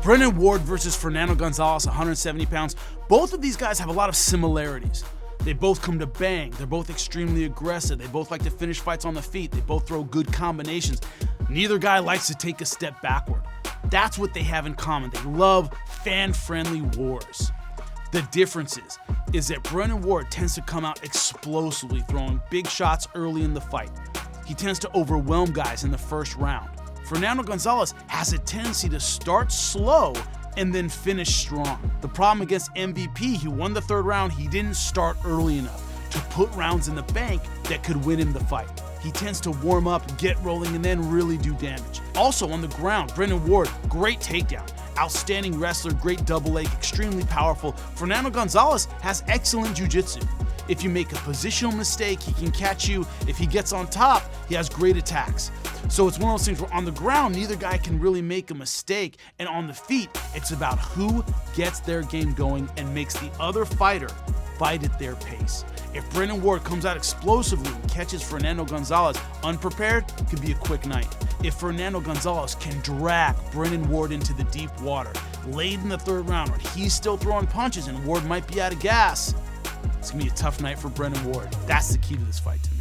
Brennan Ward versus Fernando Gonzalez, 170 pounds. Both of these guys have a lot of similarities. They both come to bang. They're both extremely aggressive. They both like to finish fights on the feet. They both throw good combinations. Neither guy likes to take a step backward. That's what they have in common. They love fan-friendly wars. The difference is that Brennan Ward tends to come out explosively, throwing big shots early in the fight. He tends to overwhelm guys in the first round. Fernando Gonzalez has a tendency to start slow and then finish strong. The problem against MVP, he won the third round, he didn't start early enough to put rounds in the bank that could win him the fight. He tends to warm up, get rolling, and then really do damage. Also on the ground, Brennan Ward, great takedown. Outstanding wrestler, great double leg, extremely powerful. Fernando Gonzalez has excellent jiu-jitsu. If you make a positional mistake, he can catch you. If he gets on top, he has great attacks. So it's one of those things where on the ground, neither guy can really make a mistake. And on the feet, it's about who gets their game going and makes the other fighter fight at their pace. If Brennan Ward comes out explosively and catches Fernando Gonzalez unprepared, it could be a quick night. If Fernando Gonzalez can drag Brennan Ward into the deep water, late in the third round, when he's still throwing punches and Ward might be out of gas, it's going to be a tough night for Brennan Ward. That's the key to this fight to me.